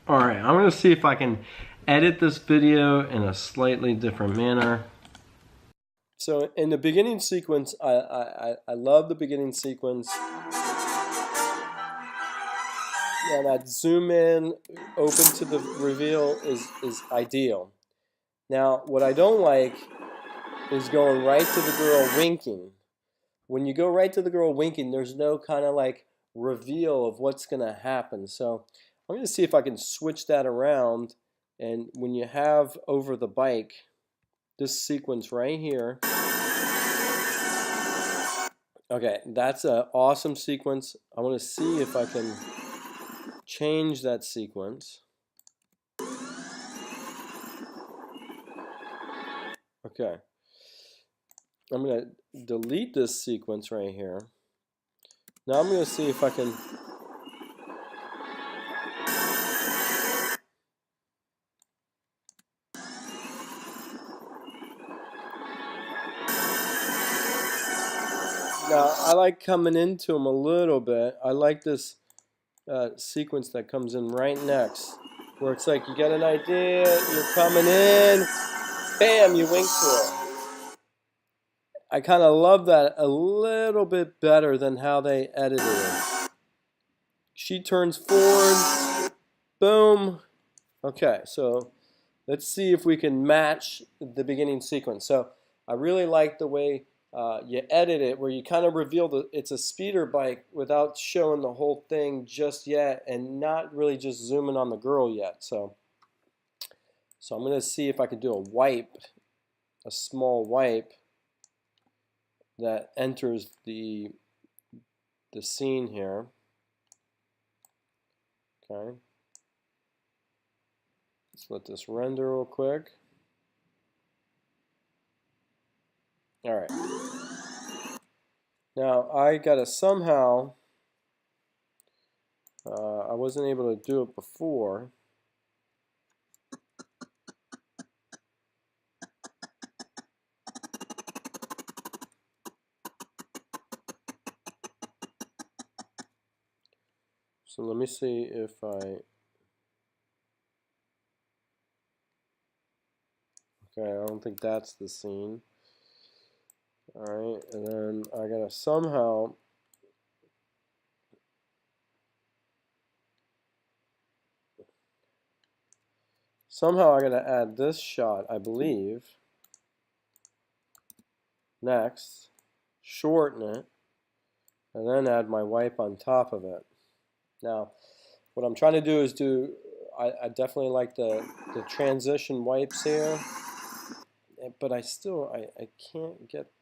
Alright, I'm going to see if I can edit this video in a slightly different manner. So in the beginning sequence, I love the beginning sequence. And that zoom in, open to the reveal is ideal. Now, what I don't like is going right to the girl winking. When you go right to the girl winking, there's no kind of like reveal of what's going to happen. So I'm going to see if I can switch that around. And when you have over the bike, this sequence right here. Okay, that's an awesome sequence. I want to see if I can change that sequence. Okay. I'm going to delete this sequence right here. Now I'm going to see if I can now I like coming into them a little bit. I like this sequence that comes in right next, where it's like you get an idea, you're coming in, bam, you wink to her. I kind of love that a little bit better than how they edited it. She turns forward, boom. Okay, so let's see if we can match the beginning sequence. So I really like the way you edit it, where you kind of reveal that it's a speeder bike without showing the whole thing just yet, and not really just zooming on the girl yet. So I'm going to see if I can do a wipe, a small wipe that enters the scene here. Okay. Let's let this render real quick. All right. Now I gotta somehow, I wasn't able to do it before. So let me see if okay, I don't think that's the scene. Alright, and then I gotta somehow I gotta add this shot, I believe. Next, shorten it, and then add my wipe on top of it. Now, what I'm trying to do is I definitely like the transition wipes here, but I can't get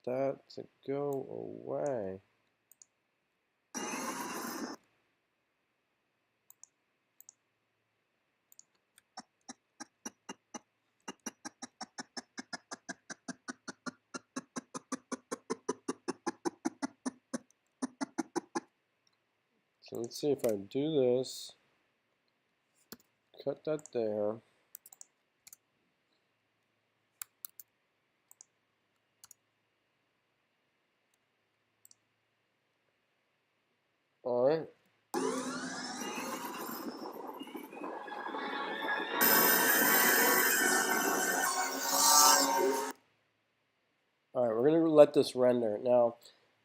that to go away. So let's see if I do this, cut that there. All right. All right, we're gonna let this render. Now,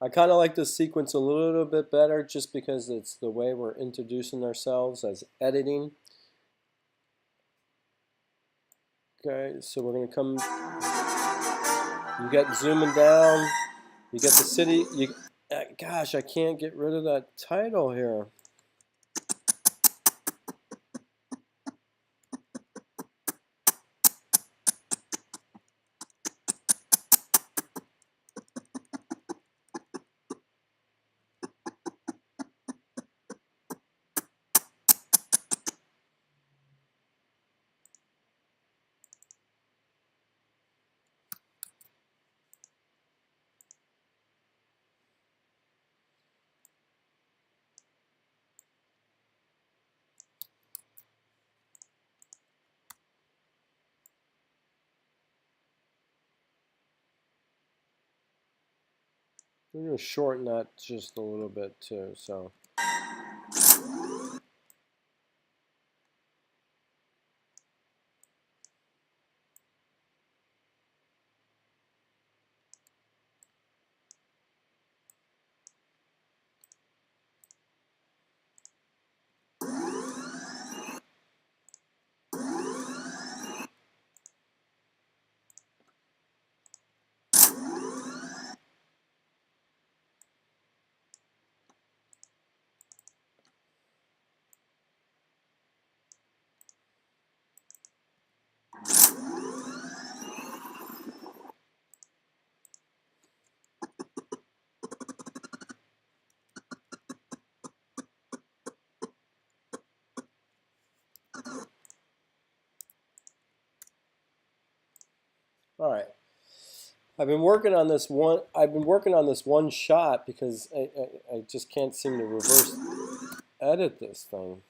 I kind of like this sequence a little bit better just because it's the way we're introducing ourselves as editing. Okay, so we're gonna come, you get zooming down, you get the city, gosh, I can't get rid of that title here. We're gonna shorten that just a little bit too, so. All right. I've been working on this one shot because I just can't seem to reverse edit this thing.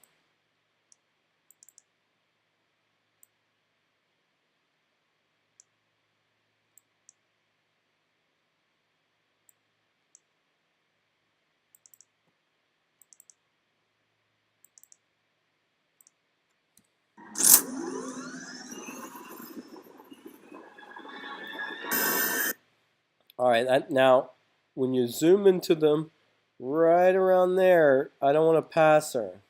All right, now when you zoom into them right around there, I don't want to pass her.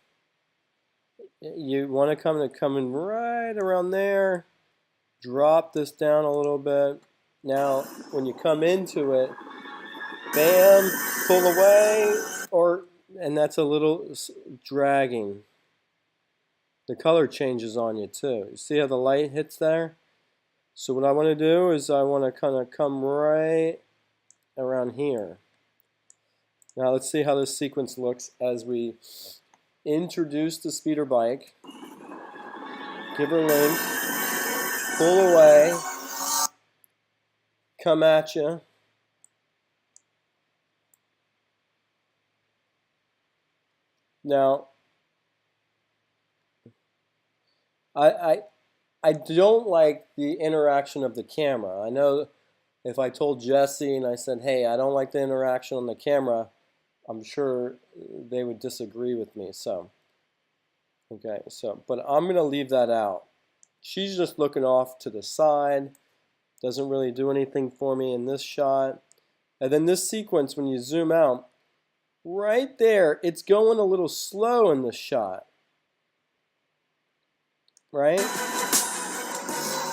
You want to come in right around there, drop this down a little bit. Now, when you come into it, bam, pull away, and that's a little dragging. The color changes on you too. You see how the light hits there? So what I want to do is I want to kind of come right around here. Now let's see how this sequence looks as we introduce the speeder bike, give her link, pull away, come at you. Now, I don't like the interaction of the camera. I know if I told Jesse and I said, hey, I don't like the interaction on the camera, I'm sure they would disagree with me. So, okay, but I'm going to leave that out. She's just looking off to the side, doesn't really do anything for me in this shot. And then this sequence, when you zoom out, right there, it's going a little slow in this shot, right?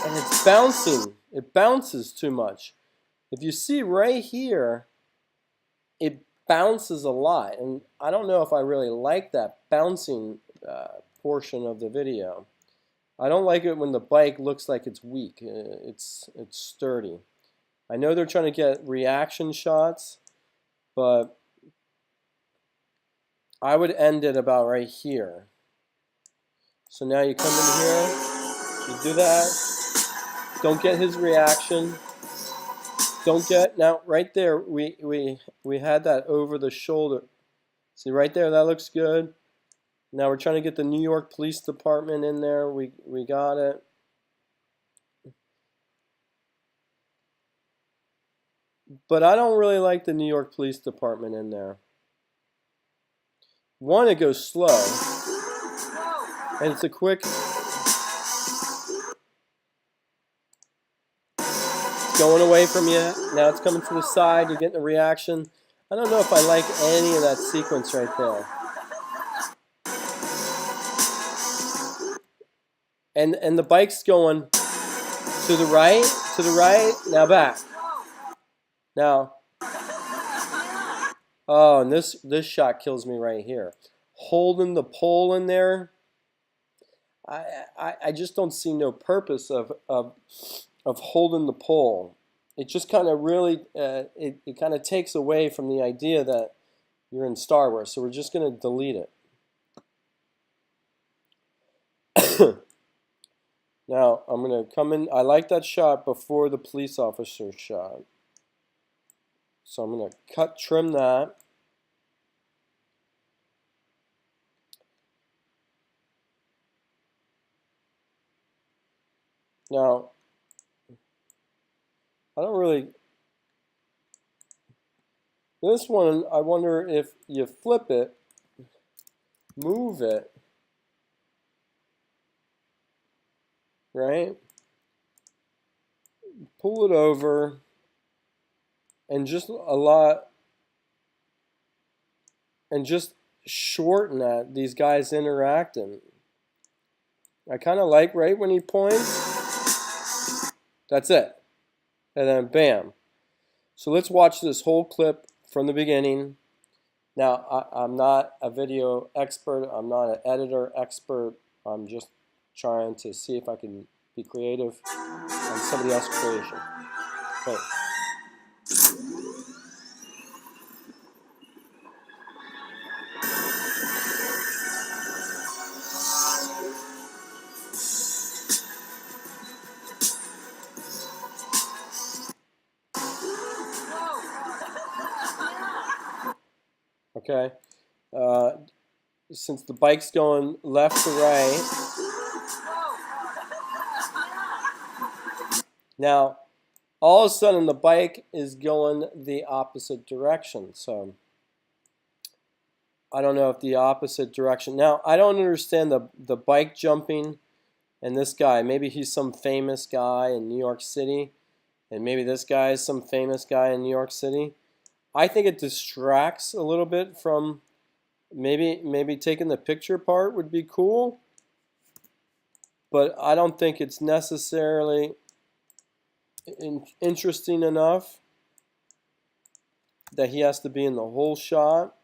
And it's bouncing. It bounces too much. If you see right here, it bounces a lot. And I don't know if I really like that bouncing portion of the video. I don't like it when the bike looks like it's weak. It's sturdy. I know they're trying to get reaction shots, but I would end it about right here. So now you come in here, you do that. Don't get his reaction. Don't get, now right there, we had that over the shoulder. See right there, that looks good. Now we're trying to get the New York Police Department in there. We got it. But I don't really like the New York Police Department in there. One, it goes slow. And it's a quick, going away from you. Now it's coming to the side. You're getting a reaction. I don't know if I like any of that sequence right there. And the bike's going to the right, now back. Now, oh, and this shot kills me right here. Holding the pole in there, I just don't see no purpose of holding the pole. It just kind of really, it kind of takes away from the idea that you're in Star Wars. So we're just going to delete it. Now, I'm going to come in. I like that shot before the police officer shot. So I'm going to trim that. Now, I don't really, this one, I wonder if you flip it, move it, right? Pull it over, and just shorten that, these guys interacting. I kind of like right when he points, that's it. And then bam. So let's watch this whole clip from the beginning. Now, I'm not a video expert. I'm not an editor expert. I'm just trying to see if I can be creative on somebody else's creation. Okay. Okay. Since the bike's going left to right. Now, all of a sudden, the bike is going the opposite direction. So, I don't know if the opposite direction. Now, I don't understand the bike jumping and this guy. Maybe he's some famous guy in New York City. And maybe this guy is some famous guy in New York City. I think it distracts a little bit from maybe taking the picture part would be cool. But I don't think it's necessarily interesting enough that he has to be in the whole shot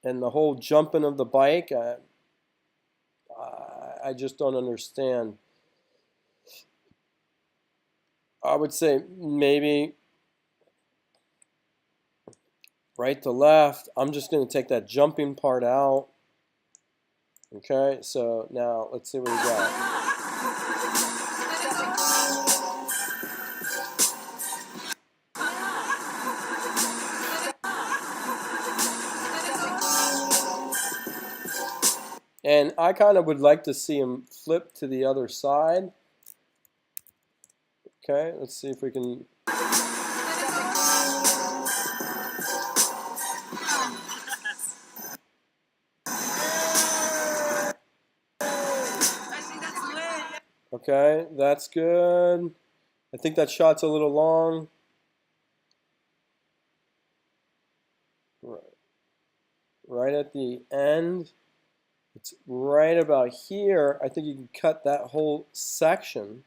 and the whole jumping of the bike. I just don't understand. I would say maybe right to left. I'm just going to take that jumping part out. Okay, so now let's see what we got. And I kind of would like to see him flip to the other side. Okay, let's see if we can. Okay, that's good. I think that shot's a little long. Right at the end. It's right about here. I think you can cut that whole section.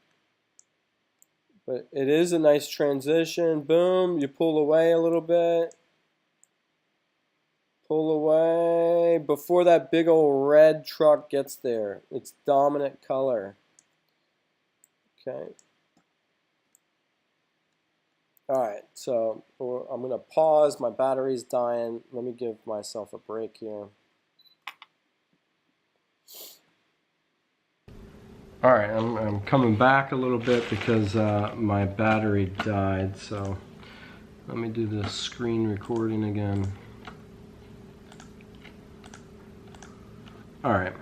But it is a nice transition. Boom, you pull away a little bit. Pull away before that big old red truck gets there. It's dominant color. Okay. Alright, so I'm going to pause. My battery's dying. Let me give myself a break here. Alright, I'm coming back a little bit because my battery died. So let me do the screen recording again. Alright,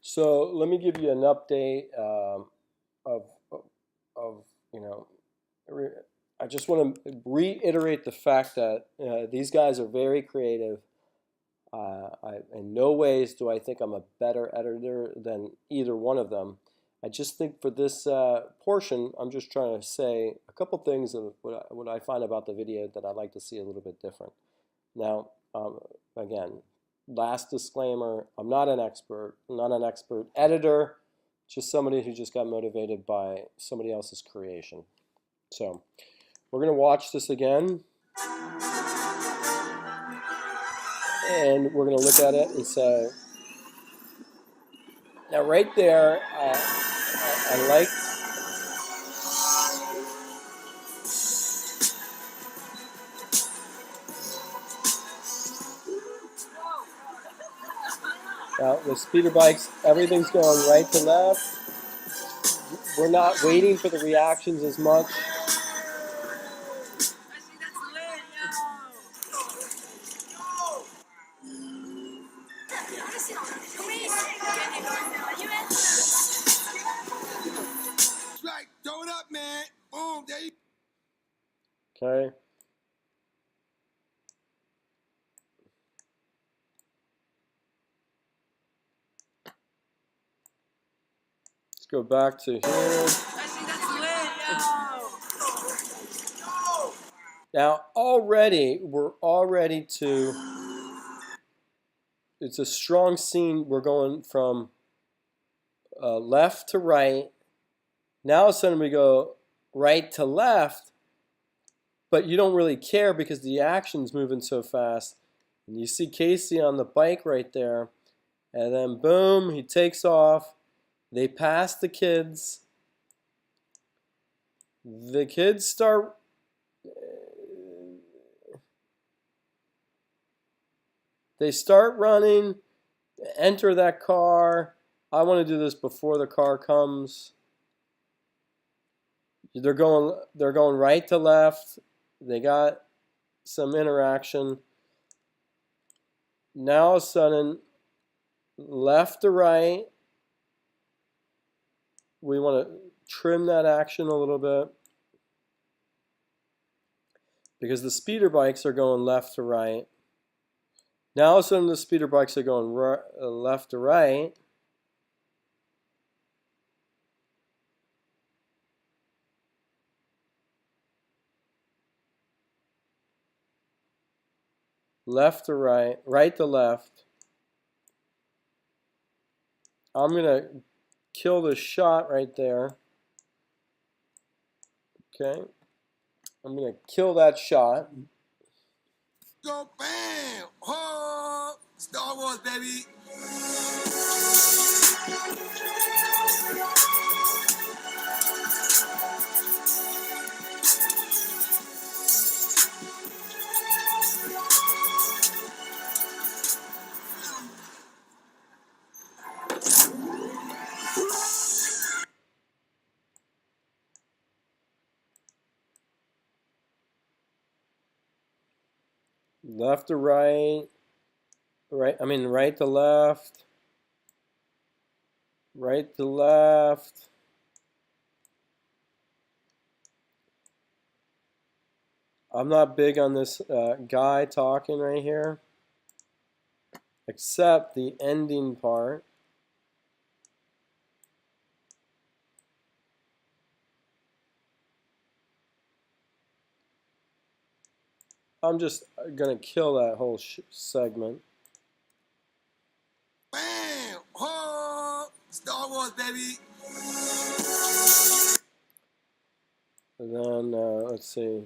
so let me give you an update of you know, I just want to reiterate the fact that these guys are very creative. In no ways do I think I'm a better editor than either one of them. I just think for this portion, I'm just trying to say a couple things of what I find about the video that I'd like to see a little bit different. Now, again, last disclaimer, I'm not an expert. I'm not an expert editor, just somebody who just got motivated by somebody else's creation. So we're going to watch this again. And we're going to look at it and say, now right there, I like, with speeder bikes, everything's going right to left. We're not waiting for the reactions as much. Throw it up, man. Boom, there you Okay. Let's go back to here. Now we're already to, it's a strong scene. We're going from left to right. Now all of a sudden we go right to left, but you don't really care because the action's moving so fast. And you see Casey on the bike right there, and then boom, he takes off. They pass the kids. The kids start they start running, enter that car. I want to do this before the car comes. They're going right to left. They got some interaction. Now all of a sudden, left to right, we want to trim that action a little bit because the speeder bikes are going left to right. Now all of a sudden the speeder bikes are going left to right. Left to right, right to left. I'm going to kill the shot right there. Okay. I'm going to kill that shot. Go bam! Oh, Star Wars, baby. Left to right. Right to left. Right to left. I'm not big on this guy talking right here, except the ending part. I'm just going to kill that whole segment. Bam! Oh, Star Wars, baby. And then, let's see.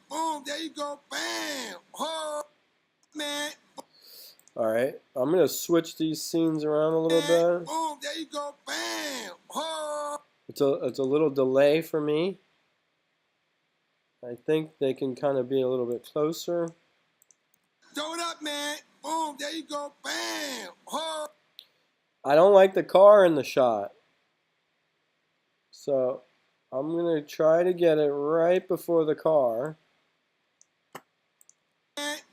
Boom, there you go. Bam! Oh, man. Alright, I'm going to switch these scenes around a little bit. Boom, there you go. Bam! Oh. It's a little delay for me. I think they can kind of be a little bit closer. Throw it up, man. Boom, there you go. Bam! Oh. I don't like the car in the shot. So I'm going to try to get it right before the car.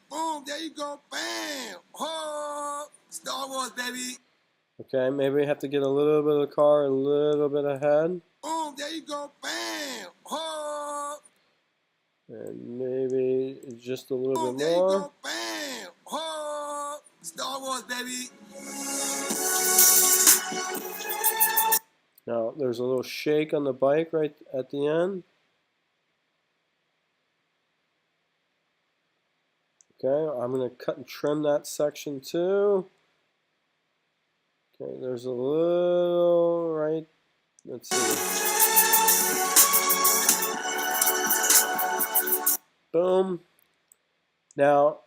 Boom, there you go. Bam! Oh, Star Wars, baby. Okay, maybe we have to get a little bit of the car a little bit ahead. Boom, there you go. Bam! Oh. And maybe just a little Boom, bit there you more. go. Bam! Oh, Star Wars, baby. Now, there's a little shake on the bike right at the end. Okay, I'm going to cut and trim that section too. Okay, there's a little right. Let's see. Boom. Now,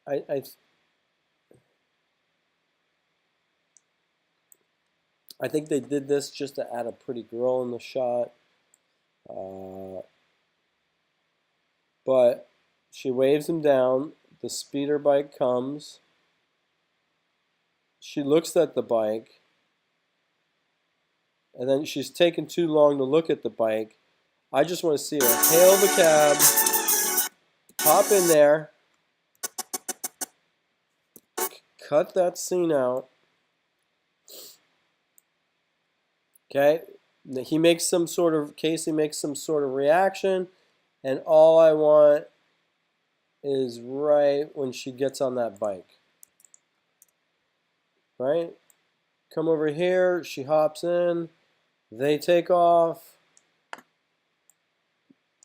I think they did this just to add a pretty girl in the shot. But she waves him down. The speeder bike comes. She looks at the bike. And then she's taken too long to look at the bike. I just want to see her hail the cab, hop in there, cut that scene out. Okay, Casey makes some sort of reaction, and all I want is right when she gets on that bike. Right? Come over here, she hops in, they take off.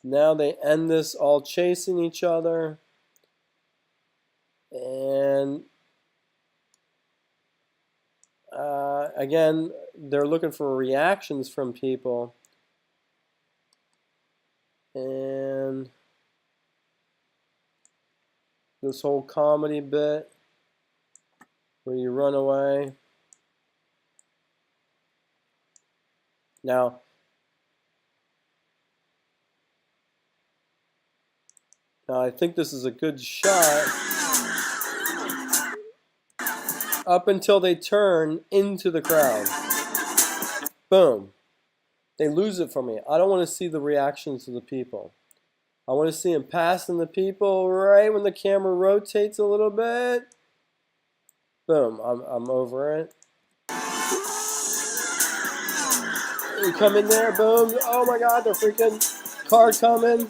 Now they end this all chasing each other. And again, they're looking for reactions from people. And this whole comedy bit where you run away. Now I think this is a good shot up until they turn into the crowd. Boom. They lose it for me. I don't want to see the reactions of the people. I want to see him passing the people right when the camera rotates a little bit. Boom, I'm over it. You come in there, boom. Oh my God, they're freaking car coming.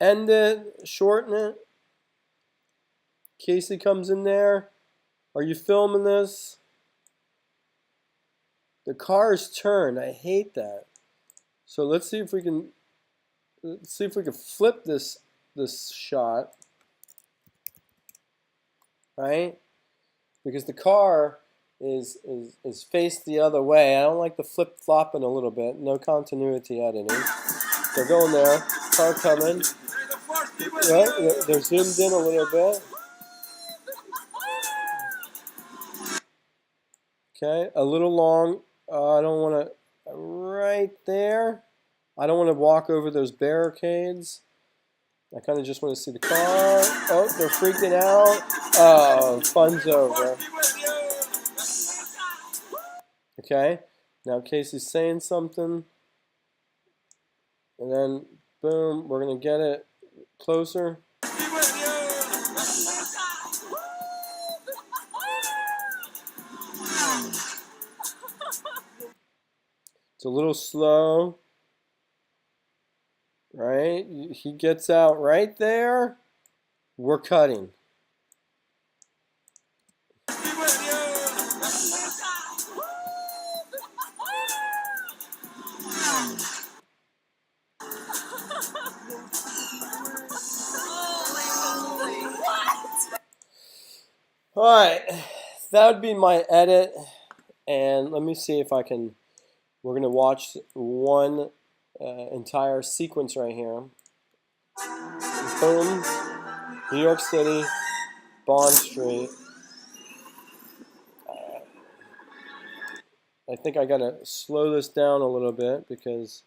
End it, shorten it. Casey comes in there. Are you filming this? The cars turn. I hate that. So let's see if we can flip this shot, right? Because the car is faced the other way. I don't like the flip flopping a little bit. No continuity editing. They're going there. Car coming. Right? They're zoomed in a little bit. Okay, a little long. I don't want to. Right there. I don't want to walk over those barricades. I kind of just want to see the car. Oh, they're freaking out. Oh, fun's over. Okay, now Casey's saying something. And then, boom, we're going to get it closer. It's a little slow. Right? He gets out right there. We're cutting. Alright, that would be my edit. And let me see if I can. We're going to watch one entire sequence right here. Boom. New York City, Bond Street. I think I got to slow this down a little bit because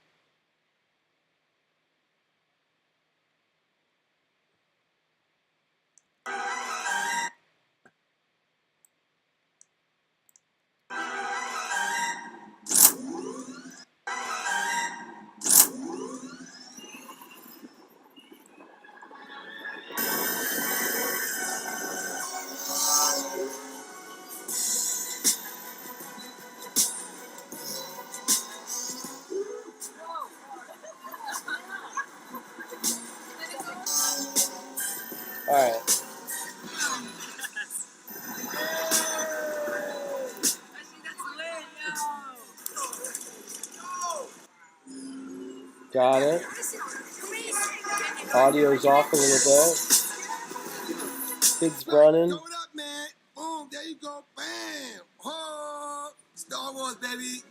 alright. Got it. Audio's off a little bit. Kids running. Throw it up, man. Boom, there you go. Bam. Oh, Star Wars, baby.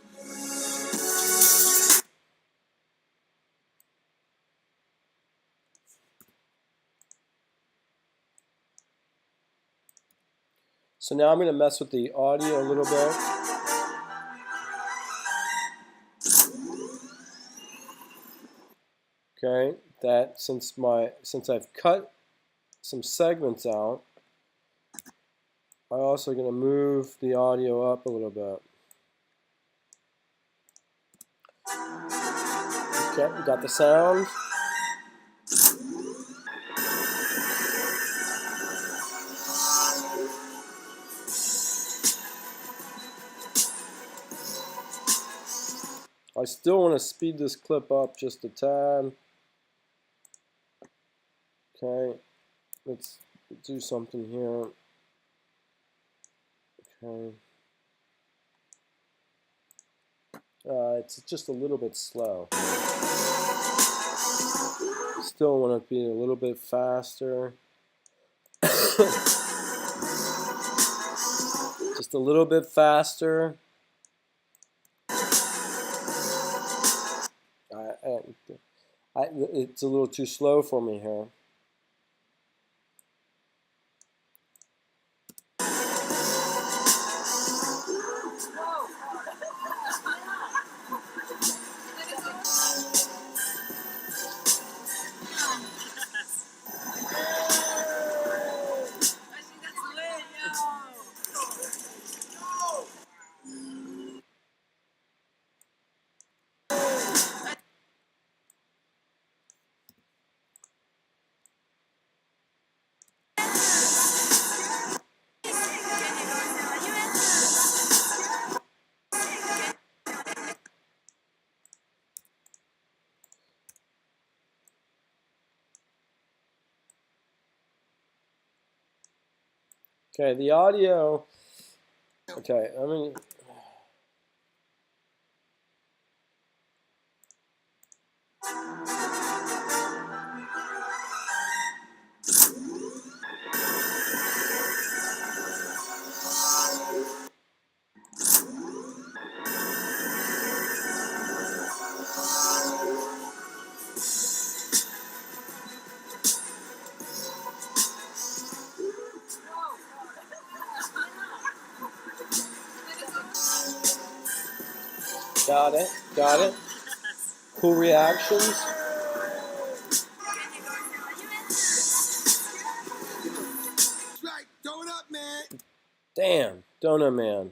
So now I'm going to mess with the audio a little bit. Okay, that since I've cut some segments out, I'm also going to move the audio up a little bit. Okay, we got the sound. I still want to speed this clip up just a tad. Okay, let's do something here. Okay. It's just a little bit slow. Still want to be a little bit faster. Just a little bit faster. It's a little too slow for me here. Okay, the audio. Okay, I mean. Got it. Got it. Cool reactions. Right, donut man. Damn, Donut Man.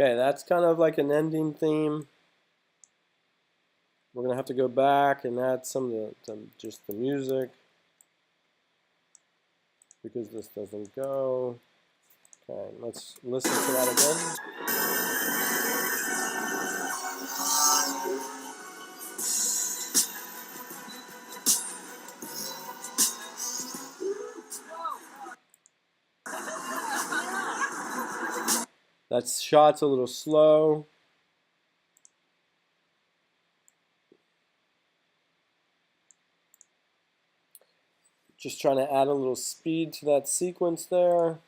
Okay, that's kind of like an ending theme. We're gonna have to go back and add some of just the music because this doesn't go. Okay, let's listen to that again. That shot's a little slow. Just trying to add a little speed to that sequence there.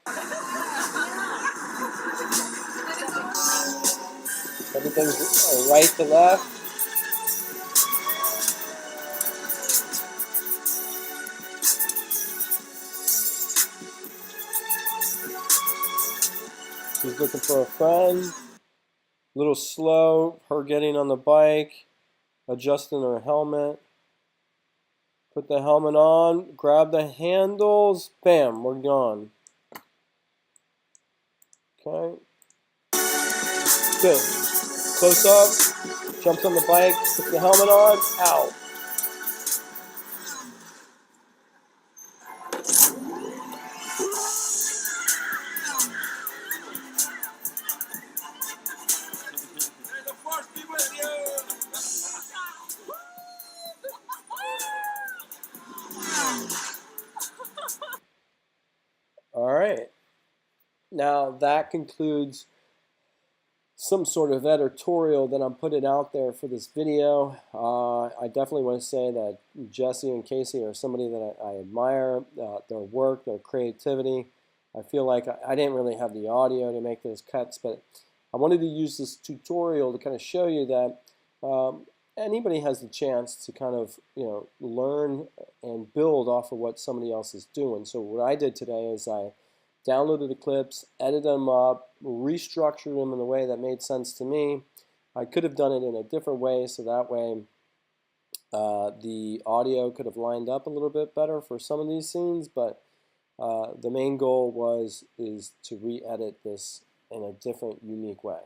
Everything's right to left. He's looking for a friend. A little slow, her getting on the bike, adjusting her helmet. Put the helmet on, grab the handles, bam, we're gone. Okay. Good. Close up, jumps on the bike, puts the helmet on, ow. May the force be with you. All right. Now that concludes some sort of editorial that I'm putting out there for this video. I definitely want to say that Jesse and Casey are somebody that I admire, their work, their creativity. I feel like I didn't really have the audio to make those cuts, but I wanted to use this tutorial to kind of show you that anybody has the chance to kind of learn and build off of what somebody else is doing. So what I did today is I downloaded the clips, edited them up, restructured them in a way that made sense to me. I could have done it in a different way, so that way the audio could have lined up a little bit better for some of these scenes, but the main goal is to re-edit this in a different, unique way.